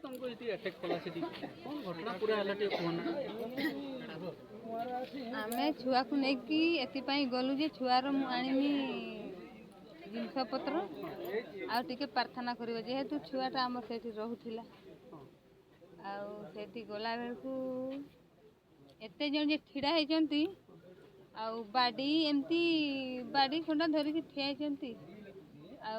तुमको इति अटैक कला से कौन घटना पूरा हला टे कोन आमे छुआ को नहीं कि एति पई गलु जे छुआर मु आनिमी जिनस पत्र आ टिके प्रार्थना करियो जेहेतु छुआटा आम सेठी रहुथिला आ सेठी गला बेलकू एते जन जे ठिड़ा हेचंती आ बाडी एमती बाडी खंडा धरिकी ठिया हेचंती आ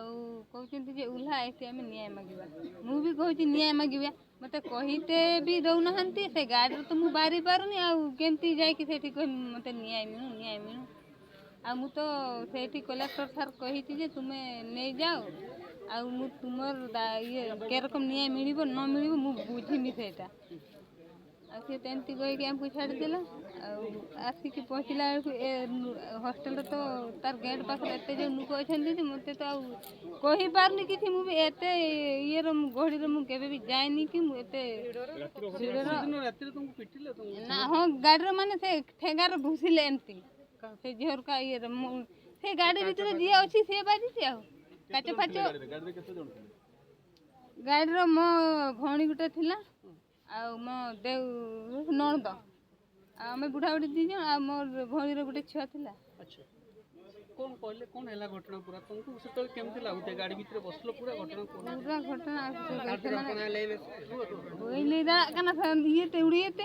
कहउचंती जे उल्हा एते आमे न्याय मागिबा मु भी कहउची न्याय मागिबा मते कहिते भी दउना हंती से गाडी तो मु बारी पारुनी आ केमती जाय कि सेठी कहि मते न्याय मिनु आ मु तो सेठी कलेक्टर सर कहिची जे तुमे नै जाओ आ मु तुमर ये के रकम न्याय मिलिबो न मिलिबो मु बुझिमी सेटा आ से तेंती गई के हमको छाड़ देला आसी के पहुंचला हॉस्टल तो तार गेट पाखरे एते जो नुको अछंती जे मते तो कहि पारनी किछि मु एते ये रो गहडी रो मु केबे भी जायनी कि मु एते रात रे तुमको पिटिले तुम ना हो गाडी रो माने से ठेगार घुसिले एमती से झोर का ये से गाडी भीतर जे अछि से बाजी से काचे फाचे गाडी केते जण गाडी रो मो भौणी गुटे थिला आ मो देव नणद आमे बुढ़ा बुढ़ी दी जण आ मोर भौणी रो गुटे छुआ थिला अच्छा कौन कहले कौन हैला घटना पूरा तुमको से तो केमते लागुते गाडी भीतर बसलो पूरा घटना घटना ओइले दा कना ये ते उड़ी ते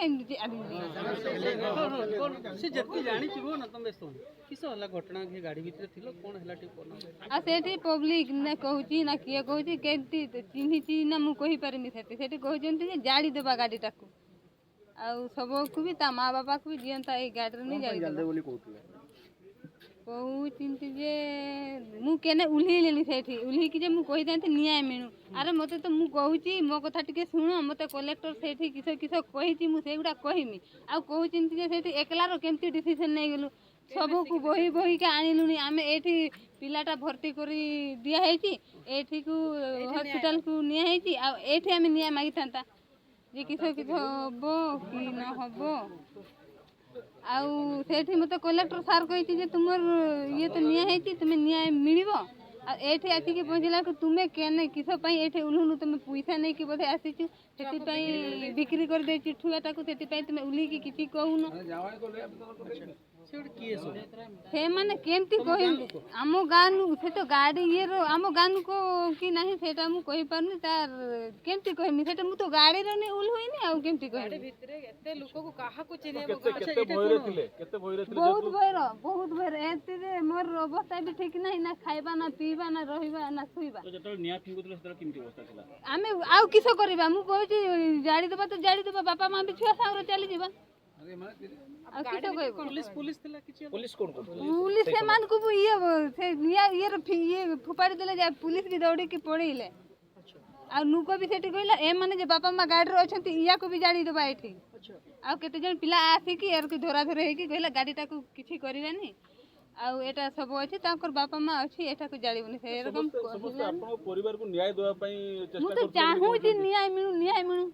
कौन से जत्ती जानी छिबो ना तुम बेस्तो किस हला घटना के गाडी भीतर थिलो कौन हैला टी कोन आ सेठी पब्लिक ने कहउची ना किए कहउची केती चिन्हिची ना मु कहि पारिमी सेठी कहउचंती जे जाडी देबा गाडी टाकू आ सबको भी ता माँ बापा को भी जियंता ए गाडी रे नहीं जाडी बोली कहउतले कहू चिंती जे मु केने उल्ही लेनी सेठी उल्ही कि जे मु कहि दांती न्याय मिनु अरे मते तो मु कहूची मो कथा टिके सुनो मते कलेक्टर सेठी किस कहिची मु सेगुडा कहिमी आ कहू चिंती जे सेठी एकला रो केमती डिसीजन नै गेलु सब को बही के आनिलुनी आमे एठी पिलाटा भर्ती करी दिया हेची एठी को हॉस्पिटल को निया हेची आ एठी आमे न्याय मागी थांता जे किस हबो कि न हबो आउ सेठी मते कलेक्टर सार कहिची जे तुमर ये तो न्याय हेची तुमे न्याय मिलिबो आ एठी आसी के पहुंचला को तुमे केने किस पई एठी उलुनु तुमे पैसा नै कि बोधे आसीछु सेठी पई बिक्री कर दे चिठुआटा को सेठी पई तुमे उली की किछि कहू न से माने केमती कहि आमो गानु से तो गाडी ये रो आमो गानु को कि नाही सेटा मु कहि पारनी तार केमती कहिमी सेटा मु तो गाडी रे नै उल होइनी आ केमती कहि गाडी भितरे एते लोक को काहा को चिनेबो केते भयरे थिले बहुत भयर एते रे मोर अवस्था भी ठीक नाही ना खाइबा ना पीबा ना रहिबा ना सुइबा तो जतल निया फिंगुतले सेटा केमती अवस्था थिला आमे आउ किसो करबा मु कहूची जाडी देबा बापा मां भी छुआ सागर चली जीवा अरे माने पुलिस थिला किछि पुलिस कोन को पुलिस से मान को ये से ये फुपाड़ी देले जा पुलिस भी दौड़ी की पड़ीले अच्छा आ नुको भी सेठी कहला ए माने जे बापा मां गाडी रो अछंती इया को भी जाडी देबा एठी अच्छा आ केते जन पिला आसी की यार को धरा धरे हे की कहला गाडीटा को किछि करिवानी आ एटा सब अछि ताकर बापा मां अछि एटा को जाडीबनी से रकम समस्त आपन परिवार को न्याय देबा पई चेष्टा मु तो चाहू जे न्याय मिलु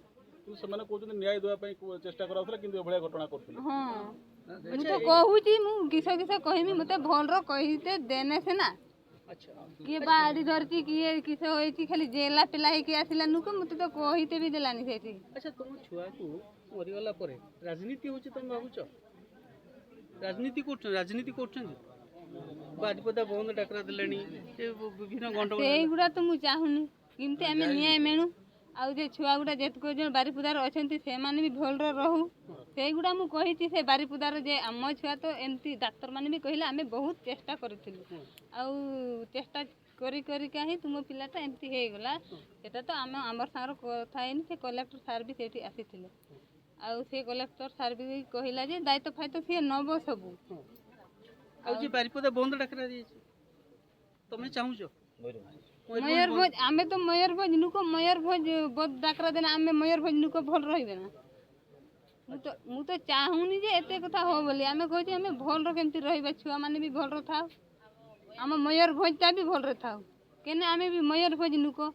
ସେମାନେ କହୁଛନ୍ତି ନ୍ୟାୟ ଦେବା ପାଇଁ ଚେଷ୍ଟା କରାଉଥିଲା କିନ୍ତୁ ଏଭଳିଆ ଘଟଣା କରୁଥିଲେ ହଁ ମୁଁ ତ କହୁଛି ମୁଁ କିସ କହିମି ମତେ ଭଲର କହିତେ ଦେନେ ସିନା କିଏ ବାଡ଼ି ଧରିଛି କିଏ କିସ ହୋଇଛି ଖାଲି ଜେଲା ପିଲା ହେଇକି ଆସିଲା ନୁକ ମତେ ତ କହିତେ ବି ଦେଲାନି ସେଠି ଆଚ୍ଛା ତମ ଛୁଆକୁ ମରିଗଲା ପରେ ରାଜନୀତି ହଉଛି ତମେ ଭାବୁଛ ରାଜନୀତି କରୁଛନ୍ତି ବାରିପଦା ବନ୍ଦ ଡାକରା ଦେଲେଣି ବିଭିନ୍ନ ଗଣ୍ଡଗୋଳ ସେଇଗୁଡ଼ା ତ ମୁଁ ଚାହୁଁନି କେମିତି ଆମେ ନ୍ୟାୟ ମିଳୁ आउ जे छुआ गुड़ा जेतक जन बारिपुदार अच्छे से माने भी भल रहू से गुड़ा मुझे कही से बारिपुदार जे आम छुआ तो एमती डाक्तर माने भी कहले आमे बहुत चेष्टा करूँ आउ चेष्टा करी ही तुम पिलाटा एमती हो गला सेटा तो आम आमर सांगर कथा है से कलेक्टर सार भी सेठी आसी आउ से कलेक्टर सार भी कहला जे दायित्व फायित्व सी नब सबू आउ बारिपदा बंद डाकरा तुम चाहूच मयूरभंज आमे तो मयूरभंज नुको मयूरभंज बद डाकरा देना आमे मयूरभंज नुको भल रहिबे ना मु तो चाहूनी जे एते कथा हो बोली आमे कहती आमे भल रो केमती रहिबा छुआ माने भी भल रो थाओ आम मयूरभंज ता भी भल रो थाओ केने आमे भी मयूरभंज नुको